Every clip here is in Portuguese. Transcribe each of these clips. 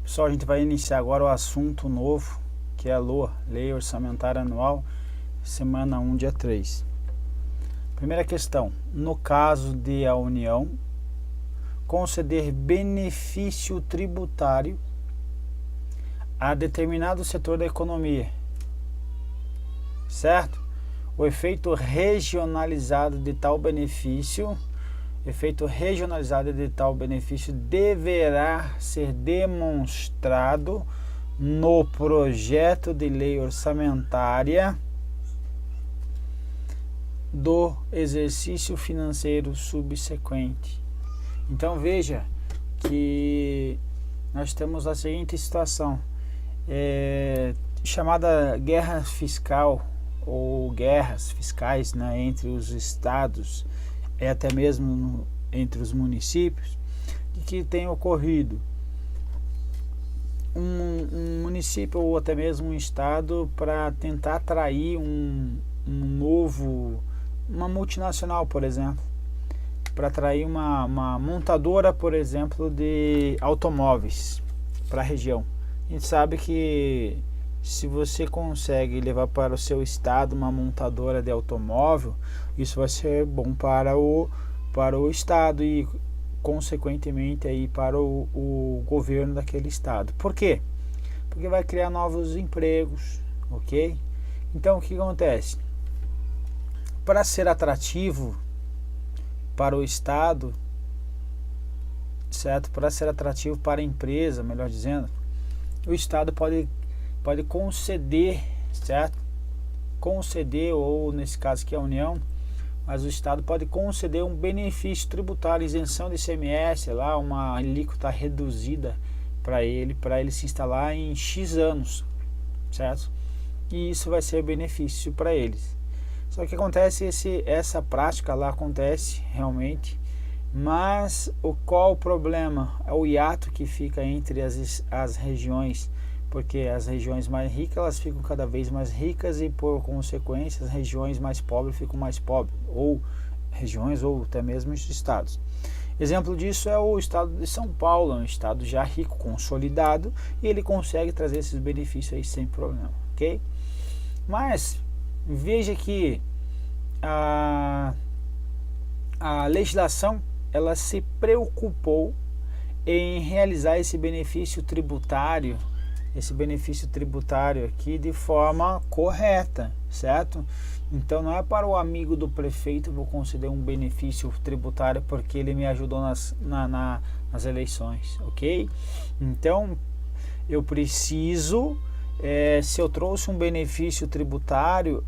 Pessoal, a gente vai iniciar agora o assunto novo, que é a LOA, Lei Orçamentária Anual, semana 1, dia 3. Primeira questão, no caso de a União conceder benefício tributário a determinado setor da economia, certo? O efeito regionalizado de tal benefício deverá ser demonstrado no projeto de lei orçamentária do exercício financeiro subsequente. Então veja que nós temos a seguinte situação, chamada guerra fiscal ou guerras fiscais, né, entre os estados e até mesmo entre os municípios, de que tem ocorrido um município ou até mesmo um estado para tentar atrair uma multinacional, por exemplo, para atrair uma montadora, por exemplo, de automóveis para a região. A gente sabe que se você consegue levar para o seu estado uma montadora de automóvel, isso vai ser bom para o estado e consequentemente aí para o governo daquele estado. Por quê? Porque vai criar novos empregos, ok? Então o que acontece? Para ser atrativo para o estado, certo? Para ser atrativo para a empresa, melhor dizendo, o estado pode conceder, certo? Conceder, ou nesse caso aqui a União, mas o estado pode conceder um benefício tributário, isenção de ICMS, lá uma alíquota reduzida para ele se instalar em X anos, certo? E isso vai ser benefício para eles. Só que acontece, essa prática lá acontece realmente, mas qual o problema? É o hiato que fica entre as regiões, porque as regiões mais ricas elas ficam cada vez mais ricas e por consequência as regiões mais pobres ficam mais pobres, ou regiões ou até mesmo os estados. Exemplo disso é o estado de São Paulo, um estado já rico, consolidado, e ele consegue trazer esses benefícios aí sem problema, ok? Mas veja que a legislação ela se preocupou em realizar esse benefício tributário aqui de forma correta, certo? Então não é para o amigo do prefeito vou conceder um benefício tributário porque ele me ajudou nas eleições, ok? Então eu preciso, se eu trouxe um benefício tributário,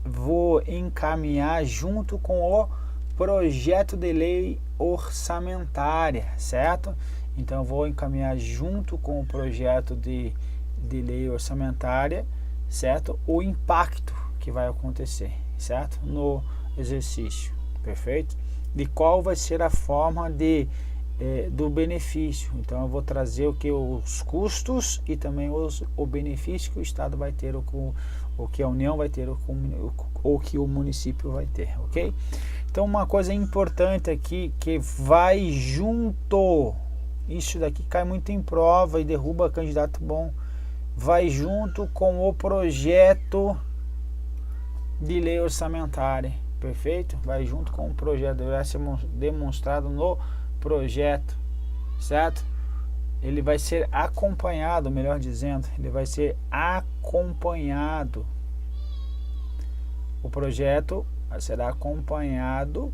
vou encaminhar junto com o projeto de lei orçamentária, certo? Então eu vou encaminhar junto com o projeto de lei orçamentária, certo? O impacto que vai acontecer, certo? No exercício, perfeito? De qual vai ser a forma do benefício. Então eu vou trazer os custos e também o benefício que o estado vai ter, o que a União vai ter, ou que o município vai ter, ok? Então uma coisa importante aqui que vai junto, isso daqui cai muito em prova e derruba candidato bom, vai junto com o projeto de lei orçamentária, perfeito? Vai junto com o projeto, deverá ser demonstrado no projeto, certo? Ele vai ser acompanhado, melhor dizendo, ele vai ser acompanhado. O projeto será acompanhado,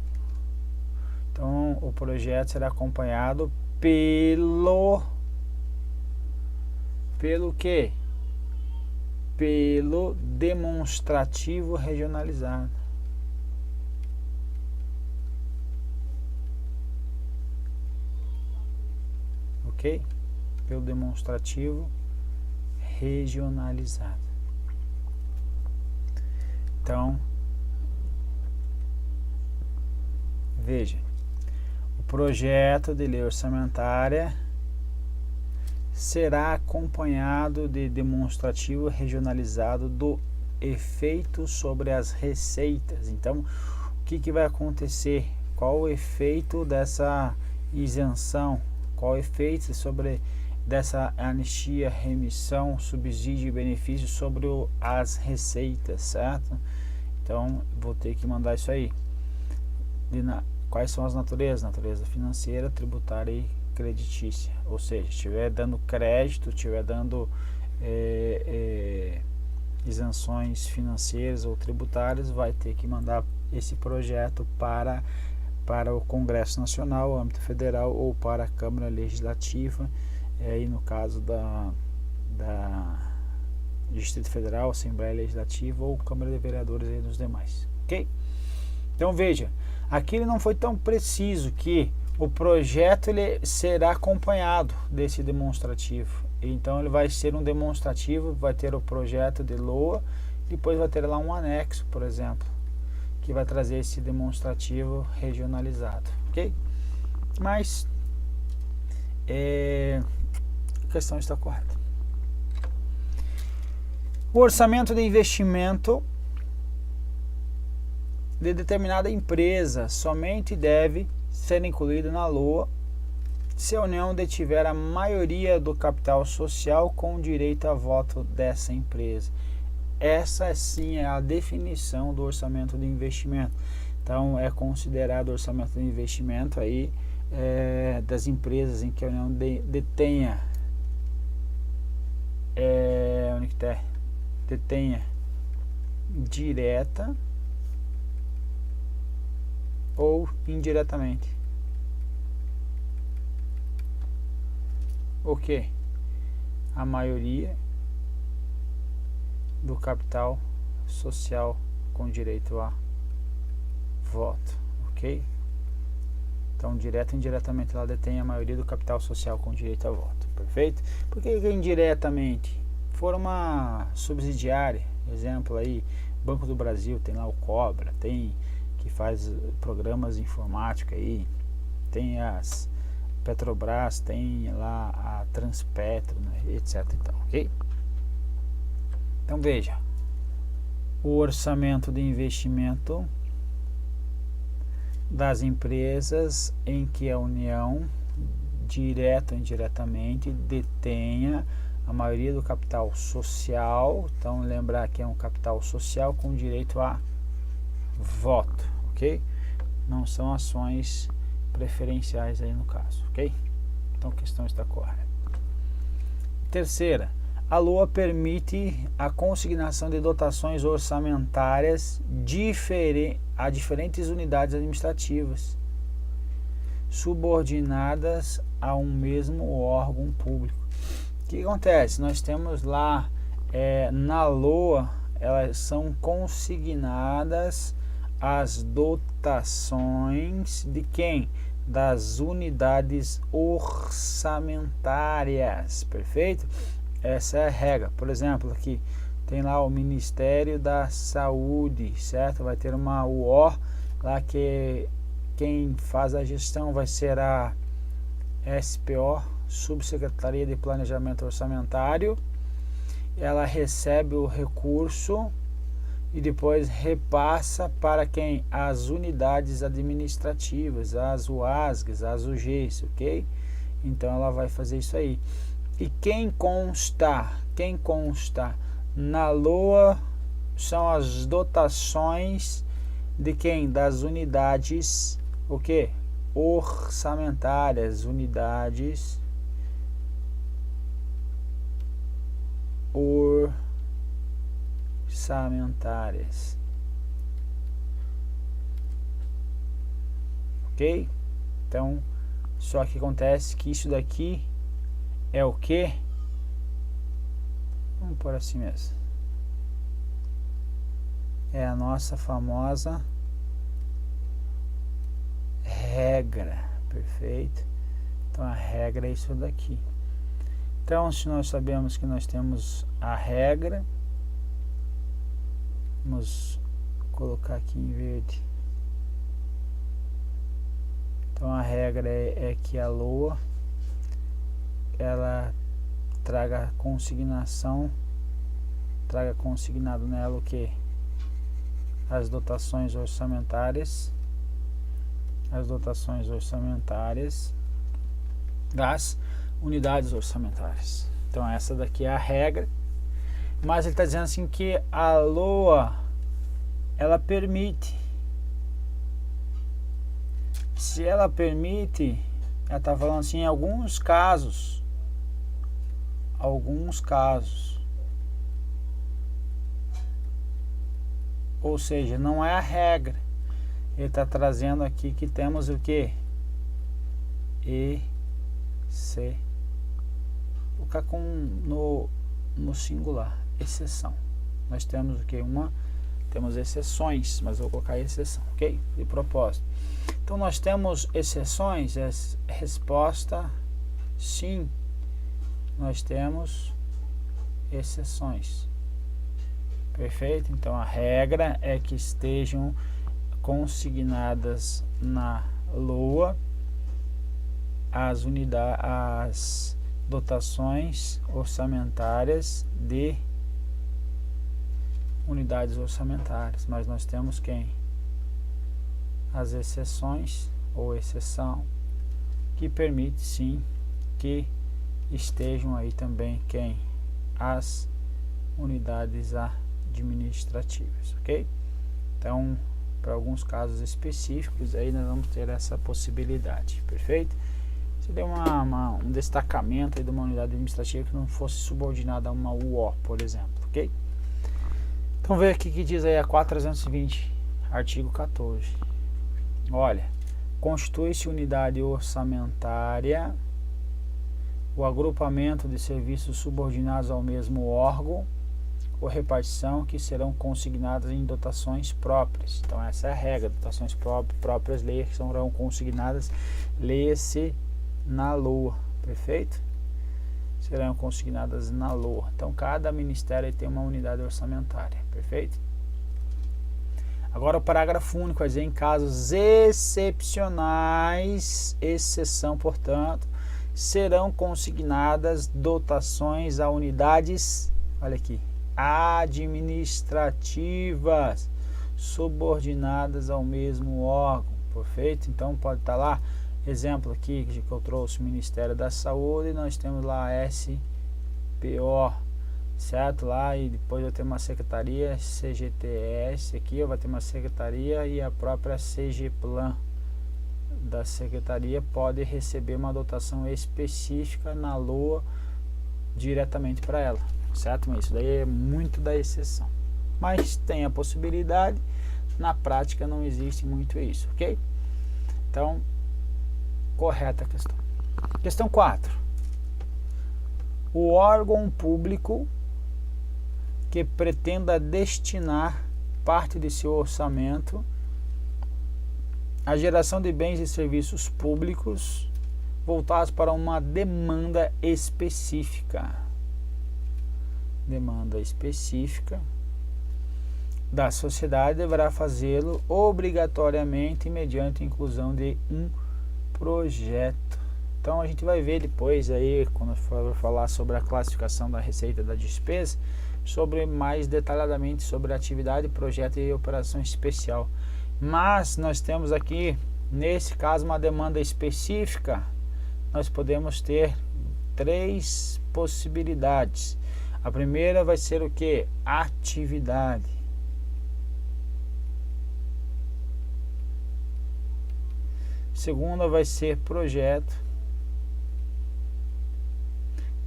então o projeto será acompanhado pelo quê? Pelo demonstrativo regionalizado. Ok? Pelo demonstrativo regionalizado. Então, veja, o projeto de lei orçamentária será acompanhado de demonstrativo regionalizado do efeito sobre as receitas. Então, o que vai acontecer? Qual o efeito dessa isenção? Qual o efeito sobre dessa anistia, remissão, subsídio e benefício sobre as receitas, certo? Então vou ter que mandar isso aí. Quais são as naturezas? Natureza financeira, tributária e creditícia. Ou seja, estiver dando crédito, estiver dando isenções financeiras ou tributárias, vai ter que mandar esse projeto para o Congresso Nacional, âmbito federal, ou para a Câmara Legislativa, aí no caso da Distrito Federal, Assembleia Legislativa ou Câmara de Vereadores e dos demais, ok? Então veja, aqui ele não foi tão preciso que o projeto ele será acompanhado desse demonstrativo. Então ele vai ser um demonstrativo, vai ter o projeto de LOA, depois vai ter lá um anexo, por exemplo, que vai trazer esse demonstrativo regionalizado, ok? Mas a questão está correta. O orçamento de investimento de determinada empresa somente deve ser incluído na LOA se a União detiver a maioria do capital social com direito a voto dessa empresa. Essa sim é a definição do orçamento de investimento. Então é considerado orçamento de investimento aí das empresas em que a União detenha direta ou indiretamente. O que? A maioria do capital social com direito a voto, ok? Então, direto e indiretamente, ela detém a maioria do capital social com direito a voto, perfeito? Por que indiretamente? For uma subsidiária, exemplo aí, Banco do Brasil, tem lá o Cobra, tem que faz programas informáticos aí, tem as Petrobras, tem lá a Transpetro, né, etc. Então, ok? Então veja, o orçamento de investimento das empresas em que a União, direto ou indiretamente, detenha a maioria do capital social. Então lembrar que é um capital social com direito a voto, ok? Não são ações preferenciais aí no caso, ok? Então a questão está correta. Terceira, a LOA permite a consignação de dotações orçamentárias a diferentes unidades administrativas subordinadas a um mesmo órgão público. O que acontece? Nós temos lá na LOA, elas são consignadas as dotações de quem? Das unidades orçamentárias, perfeito? Essa é a regra. Por exemplo, aqui tem lá o Ministério da Saúde, certo? Vai ter uma UO lá que quem faz a gestão vai ser a SPO, Subsecretaria de Planejamento Orçamentário. Ela recebe o recurso e depois repassa para quem? As unidades administrativas, as UASGs, as UGs, ok? Então ela vai fazer isso aí. E quem consta na LOA são as dotações de quem? Das unidades, o que? Orçamentárias, unidades orçamentárias, ok? Então, só que acontece que isso daqui é o que? Vamos por assim mesmo. É a nossa famosa regra, perfeito? Então a regra é isso daqui. Então, se nós sabemos que nós temos a regra, vamos colocar aqui em verde. Então a regra é que a LOA ela traga consignação, traga consignado nela o que? As dotações orçamentárias, das unidades orçamentárias. Então essa daqui é a regra, mas ele está dizendo assim que a LOA ela permite, se ela permite, ela está falando assim, em alguns casos, ou seja, não é a regra. Ele está trazendo aqui que temos o que? E, C. Vou colocar no singular, exceção. Nós temos o que? Temos exceções, mas eu vou colocar exceção, ok? De propósito. Então nós temos exceções, é resposta sim. Nós temos exceções. Perfeito? Então a regra é que estejam consignadas na LOA as dotações orçamentárias de unidades orçamentárias, mas nós temos quem? As exceções ou exceção, que permite sim que estejam aí também quem? As unidades administrativas, ok? Então, para alguns casos específicos aí nós vamos ter essa possibilidade, perfeito? Seria um destacamento aí de uma unidade administrativa que não fosse subordinada a uma UO, por exemplo, ok? Então ver aqui que diz aí a 4320, artigo 14. Olha, constitui-se unidade orçamentária o agrupamento de serviços subordinados ao mesmo órgão ou repartição que serão consignadas em dotações próprias. Então essa é a regra, dotações próprias serão consignadas, leia-se na LOA, perfeito? Serão consignadas na LOA. Então cada ministério tem uma unidade orçamentária, perfeito? Agora o parágrafo único vai dizer em casos excepcionais, exceção, portanto, serão consignadas dotações a unidades, olha aqui, administrativas subordinadas ao mesmo órgão, perfeito? Então pode estar lá, exemplo aqui que eu trouxe, o Ministério da Saúde, nós temos lá a SPO, certo? Lá e depois vai ter uma secretaria CGTS, aqui vai ter uma secretaria e a própria CGPlan da secretaria pode receber uma dotação específica na LOA diretamente para ela, certo? Mas isso daí é muito da exceção, mas tem a possibilidade, na prática não existe muito isso, ok? Então, correta a questão. Questão 4. O órgão público que pretenda destinar parte de seu orçamento à geração de bens e serviços públicos voltados para uma demanda específica. Demanda específica da sociedade deverá fazê-lo obrigatoriamente mediante a inclusão de um projeto. Então a gente vai ver depois aí, quando for falar sobre a classificação da receita e da despesa, sobre mais detalhadamente sobre atividade, projeto e operação especial. Mas nós temos aqui, nesse caso, uma demanda específica. Nós podemos ter 3 possibilidades. A primeira vai ser o que? Atividade. Segunda vai ser projeto.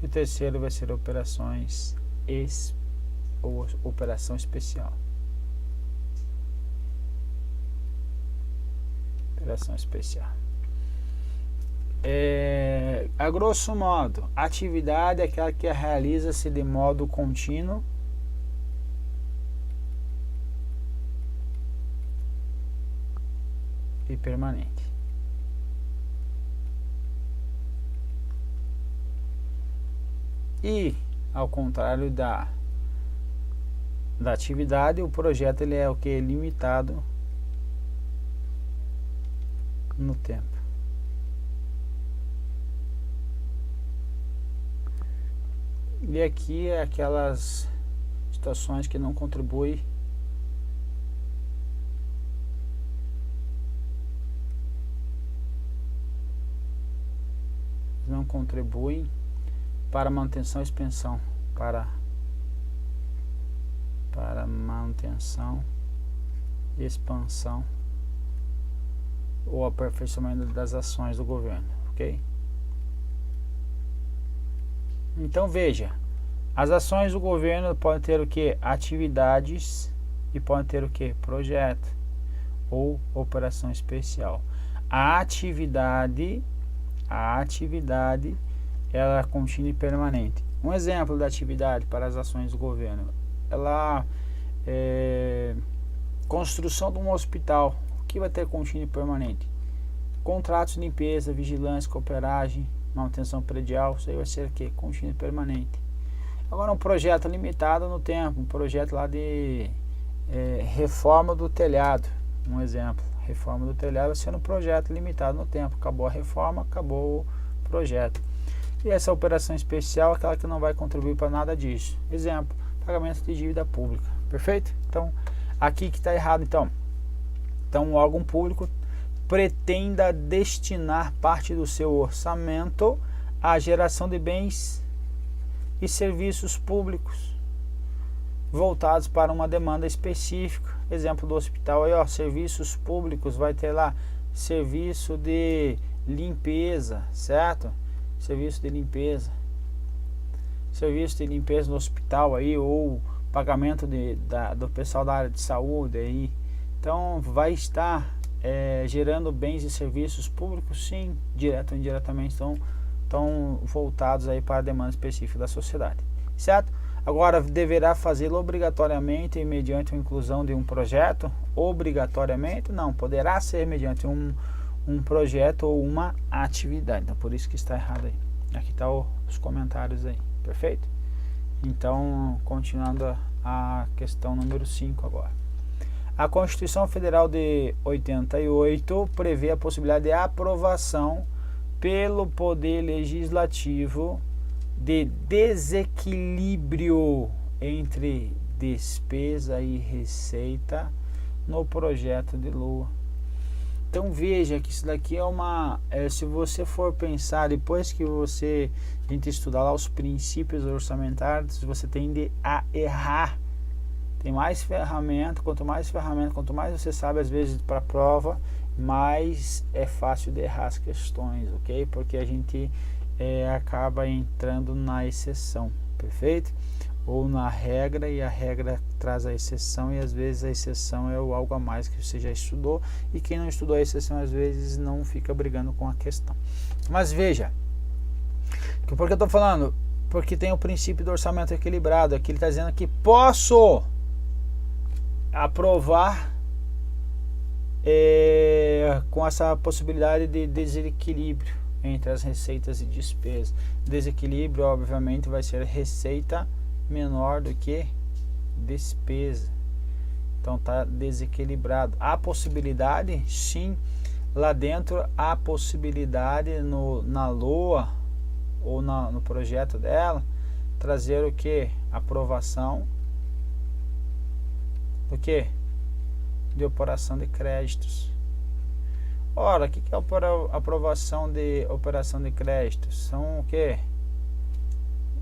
E o terceiro vai ser operações ou operação especial. Operação especial. A grosso modo, atividade é aquela que realiza-se de modo contínuo e permanente. E ao contrário da atividade, o projeto ele é o que? Limitado no tempo. E aqui é aquelas situações que não contribuem contribuem para manutenção e expansão, para manutenção, expansão ou aperfeiçoamento das ações do governo, ok? Então veja, as ações do governo podem ter o que? Atividades e podem ter o que? Projeto ou operação especial. A atividade ela é contínua e permanente. Um exemplo da atividade para as ações do governo, ela construção de um hospital, o que vai ter contínuo e permanente? Contratos de limpeza, vigilância, cooperagem, manutenção predial, isso aí vai ser o que? Contínuo e permanente. Agora um projeto limitado no tempo, um projeto lá de reforma do telhado, um exemplo, reforma do telhado vai ser um projeto limitado no tempo, acabou a reforma, acabou o projeto. E essa operação especial é aquela que não vai contribuir para nada disso. Exemplo, pagamento de dívida pública, perfeito? Então, aqui que está errado, então o órgão público pretenda destinar parte do seu orçamento à geração de bens e serviços públicos voltados para uma demanda específica. Exemplo do hospital aí, ó, serviços públicos, vai ter lá serviço de limpeza, certo? Serviço de limpeza no hospital aí, ou pagamento do pessoal da área de saúde aí. Então vai estar gerando bens e serviços públicos, sim, direto ou indiretamente, estão voltados aí para a demanda específica da sociedade, certo? Agora, deverá fazê-lo obrigatoriamente mediante a inclusão de um projeto? Obrigatoriamente? Não, poderá ser mediante um projeto ou uma atividade. Então, por isso que está errado aí. Aqui está os comentários aí, perfeito? Então, continuando a questão número 5 agora. A Constituição Federal de 88 prevê a possibilidade de aprovação pelo Poder Legislativo de desequilíbrio entre despesa e receita no projeto de lei. Então veja que isso daqui é se você for pensar, depois que a gente estudar lá os princípios orçamentários, você tende a errar. Tem mais ferramenta, quanto mais você sabe, às vezes para a prova, mais é fácil de errar as questões, ok? Porque a gente acaba entrando na exceção, perfeito? Ou na regra, e a regra traz a exceção, e às vezes a exceção é algo a mais que você já estudou, e quem não estudou a exceção às vezes não fica brigando com a questão. Mas veja, por que eu estou falando? Porque tem o princípio do orçamento equilibrado. Aqui ele está dizendo que posso aprovar com essa possibilidade de desequilíbrio entre as receitas e despesas. Desequilíbrio, obviamente, vai ser receita menor do que despesa. Então está desequilibrado. Há possibilidade, sim, lá dentro há possibilidade na LOA ou no projeto dela trazer o que? Aprovação do que? De operação de créditos. Ora, o que é aprovação de operação de créditos? São o que?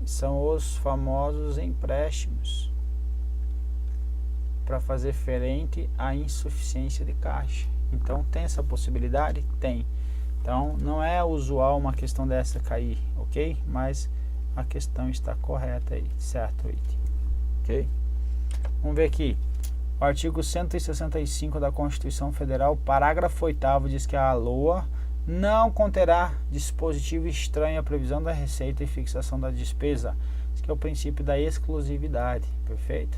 São os famosos empréstimos para fazer frente à insuficiência de caixa. Então tem essa possibilidade? Tem. Então não é usual uma questão dessa cair, ok? Mas a questão está correta aí, certo? Ok? Vamos ver aqui. O artigo 165 da Constituição Federal, parágrafo 8º, diz que a LOA não conterá dispositivo estranho à previsão da receita e fixação da despesa. Esse que é o princípio da exclusividade, perfeito?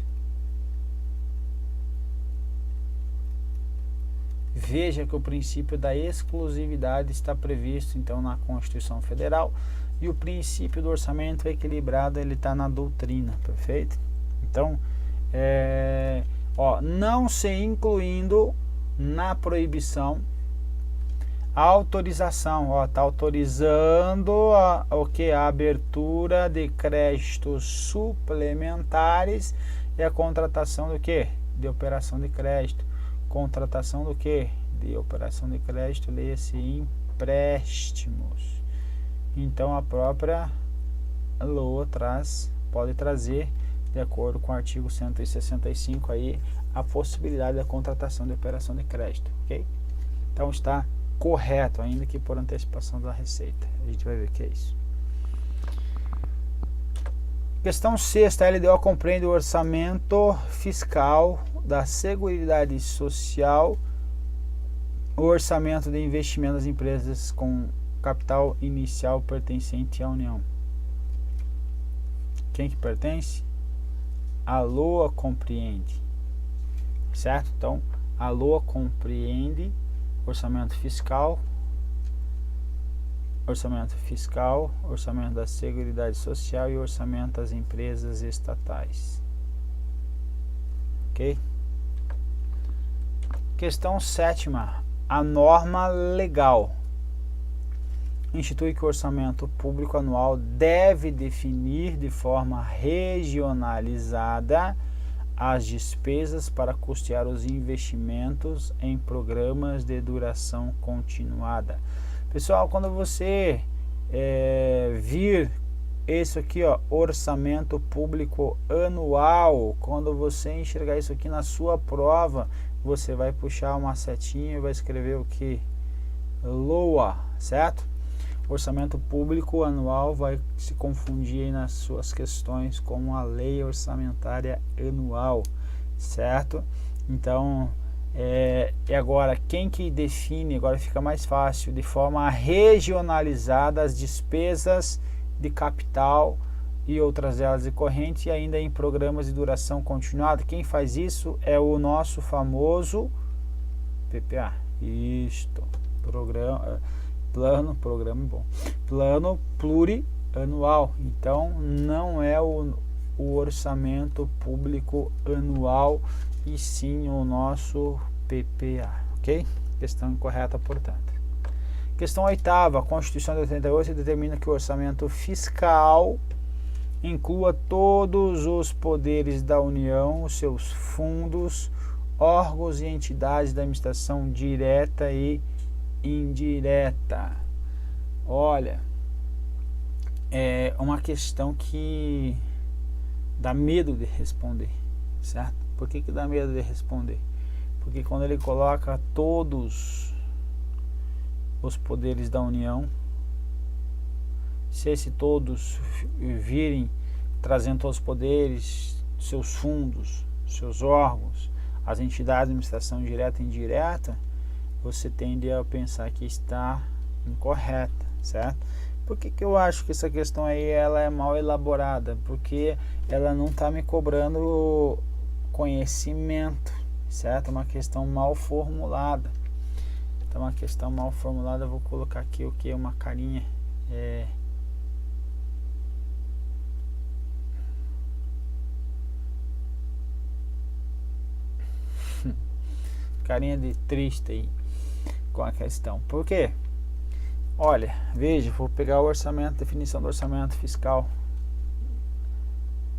Veja que o princípio da exclusividade está previsto então na Constituição Federal, e o princípio do orçamento equilibrado ele está na doutrina, perfeito? Então, não se incluindo na proibição a autorização, está autorizando a abertura de créditos suplementares e a contratação do que? De operação de crédito. Contratação do que? De operação de crédito, leia-se empréstimos. então a própria LOA pode trazer, de acordo com o artigo 165 aí, a possibilidade da contratação de operação de crédito, ok? Então está correto, ainda que por antecipação da receita. A gente vai ver o que é isso. Questão 6ª, a LDO compreende o orçamento fiscal da Seguridade Social, o orçamento de investimento das empresas com capital inicial pertencente à União. Quem que pertence? A LOA compreende, certo? Então, a LOA compreende orçamento fiscal, orçamento da Seguridade Social e orçamento das empresas estatais. Ok? Questão 7ª. A norma legal institui que o orçamento público anual deve definir de forma regionalizada as despesas para custear os investimentos em programas de duração continuada. Pessoal, quando você vir isso aqui, ó, orçamento público anual, quando você enxergar isso aqui na sua prova, você vai puxar uma setinha e vai escrever o que? LOA, certo? Orçamento público anual vai se confundir aí nas suas questões com a lei orçamentária anual, certo? Então, e agora, quem que define, agora fica mais fácil, de forma regionalizada as despesas de capital e outras delas decorrentes, e ainda em programas de duração continuada. Quem faz isso é o nosso famoso PPA. Isto, plano plurianual. Então não é o orçamento público anual, e sim o nosso PPA, ok? Questão incorreta, portanto. Questão 8ª, a Constituição de 88 determina que o orçamento fiscal inclua todos os poderes da União, os seus fundos, órgãos e entidades da administração direta e indireta. Olha, é uma questão que dá medo de responder, certo? Por que dá medo de responder? Porque quando ele coloca todos os poderes da União, se esse todos virem trazendo todos os poderes, seus fundos, seus órgãos, as entidades de administração direta e indireta, você tende a pensar que está incorreta, certo? Por que eu acho que essa questão aí ela é mal elaborada? Porque ela não está me cobrando conhecimento, certo? É uma questão mal formulada. Então, uma questão mal formulada, eu vou colocar aqui o que? Uma carinha. Carinha de triste aí com a questão. Por quê? Olha, veja, vou pegar o orçamento, definição do orçamento fiscal.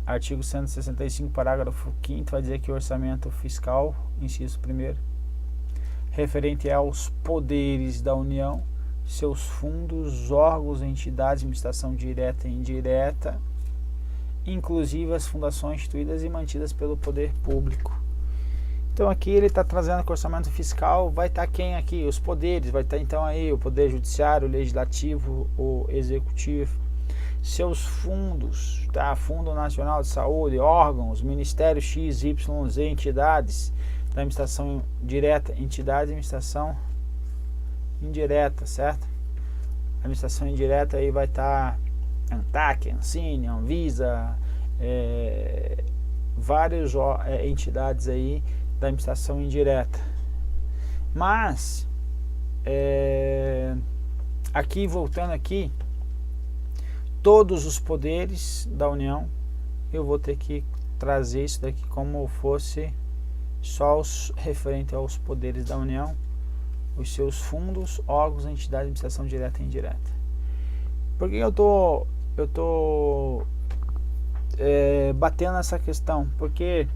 Artigo 165, parágrafo 5º, vai dizer que o orçamento fiscal, inciso 1º, referente aos poderes da União, seus fundos, órgãos, entidades de administração direta e indireta, inclusive as fundações instituídas e mantidas pelo poder público. Então aqui ele está trazendo que o orçamento fiscal vai estar quem aqui? Os poderes, vai estar então aí o poder judiciário, o legislativo, o executivo, seus fundos, tá? Fundo Nacional de Saúde, órgãos, Ministério X, Y, Z, entidades da administração direta, entidades de administração indireta, certo? A administração indireta aí vai estar ANTAC, Ancine, Anvisa, várias entidades aí da administração indireta. Mas aqui, voltando aqui, todos os poderes da União, eu vou ter que trazer isso daqui como fosse só os referente aos poderes da União, os seus fundos, órgãos, entidades de administração direta e indireta. Por que eu tô batendo nessa questão? Porque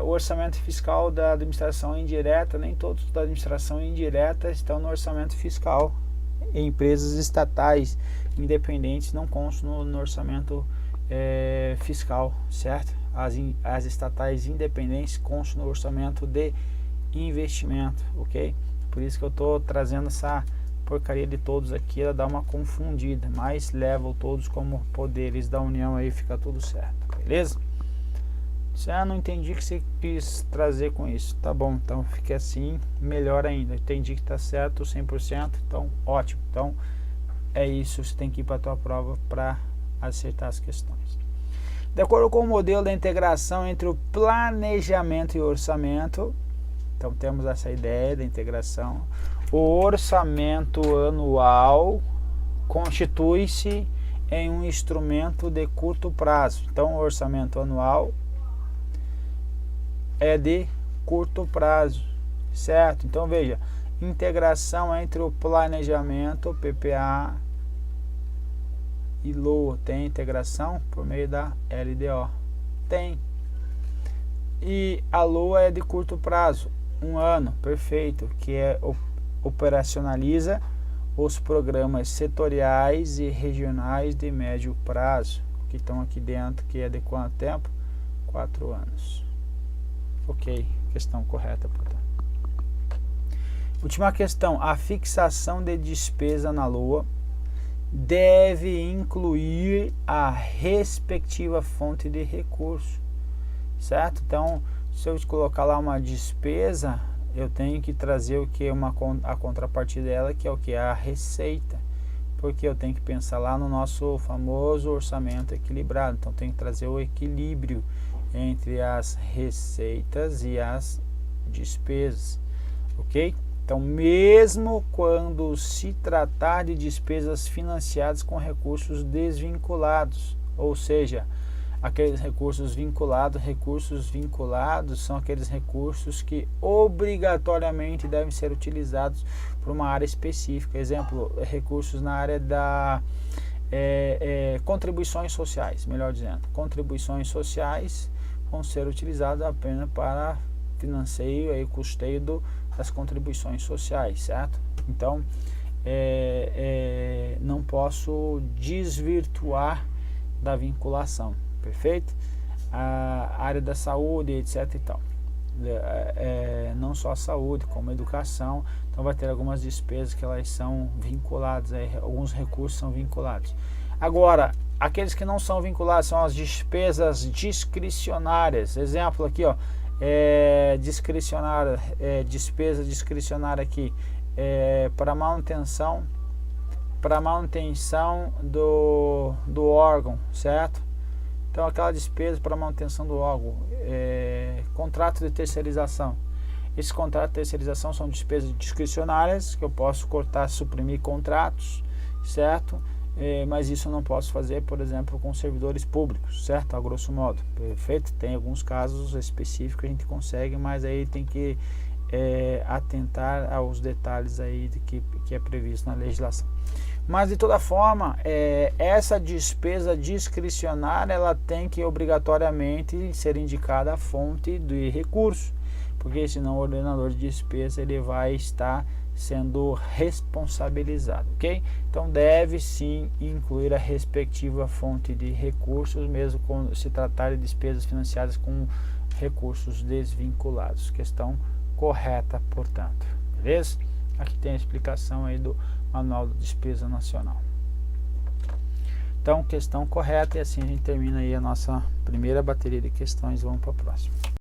o orçamento fiscal da administração indireta, nem todos da administração indireta estão no orçamento fiscal empresas estatais independentes não constam no orçamento fiscal, certo? As estatais independentes constam no orçamento de investimento, ok? Por isso que eu estou trazendo essa porcaria de todos aqui, ela dá uma confundida, mas levam todos como poderes da União, aí fica tudo certo, beleza? Não entendi o que você quis trazer com isso, tá bom, então fique assim, melhor ainda, entendi que tá certo 100%, então ótimo, então é isso, você tem que ir para a tua prova para acertar as questões. De acordo com o modelo da integração entre o planejamento e o orçamento, então temos essa ideia da integração, o orçamento anual constitui-se em um instrumento de curto prazo, então o orçamento anual é de curto prazo, certo? Então veja, integração entre o planejamento, PPA e LOA, tem integração por meio da LDO, tem. E a LOA é de curto prazo, 1 ano, perfeito, que é operacionaliza os programas setoriais e regionais de médio prazo, que estão aqui dentro, que é de quanto tempo? 4 anos. Ok, questão correta, portanto. Última questão, a fixação de despesa na LOA deve incluir a respectiva fonte de recurso, certo? Então, se eu colocar lá uma despesa, eu tenho que trazer o que? A contrapartida dela, que é o que? A receita, porque eu tenho que pensar lá no nosso famoso orçamento equilibrado, então tenho que trazer o equilíbrio entre as receitas e as despesas, ok? Então, mesmo quando se tratar de despesas financiadas com recursos desvinculados, ou seja, aqueles recursos vinculados são aqueles recursos que obrigatoriamente devem ser utilizados por uma área específica. Exemplo, recursos na área da contribuições sociais, melhor dizendo. Contribuições sociais vão ser utilizadas apenas para financiar e custeio das contribuições sociais, certo? Então, não posso desvirtuar da vinculação, perfeito? A área da saúde, etc e tal. Não só a saúde, como a educação, então vai ter algumas despesas que elas são vinculadas, alguns recursos são vinculados. Agora, aqueles que não são vinculados são as despesas discricionárias. Exemplo aqui, ó, discricionária, despesa discricionária aqui, para manutenção do órgão, certo? Então aquela despesa para manutenção do órgão, contrato de terceirização. Esses contratos de terceirização são despesas discricionárias que eu posso cortar, suprimir contratos, certo? Mas isso eu não posso fazer, por exemplo, com servidores públicos, certo? A grosso modo, perfeito? Tem alguns casos específicos que a gente consegue, mas aí tem que atentar aos detalhes aí que é previsto na legislação. Mas de toda forma, essa despesa discricionária, ela tem que obrigatoriamente ser indicada a fonte de recurso, porque senão o ordenador de despesa ele vai estar sendo responsabilizado, ok? Então deve sim incluir a respectiva fonte de recursos, mesmo quando se tratar de despesas financiadas com recursos desvinculados. Questão correta, portanto, beleza? Aqui tem a explicação aí do Manual da Despesa Nacional. Então, questão correta, e assim a gente termina aí a nossa primeira bateria de questões. Vamos para a próxima.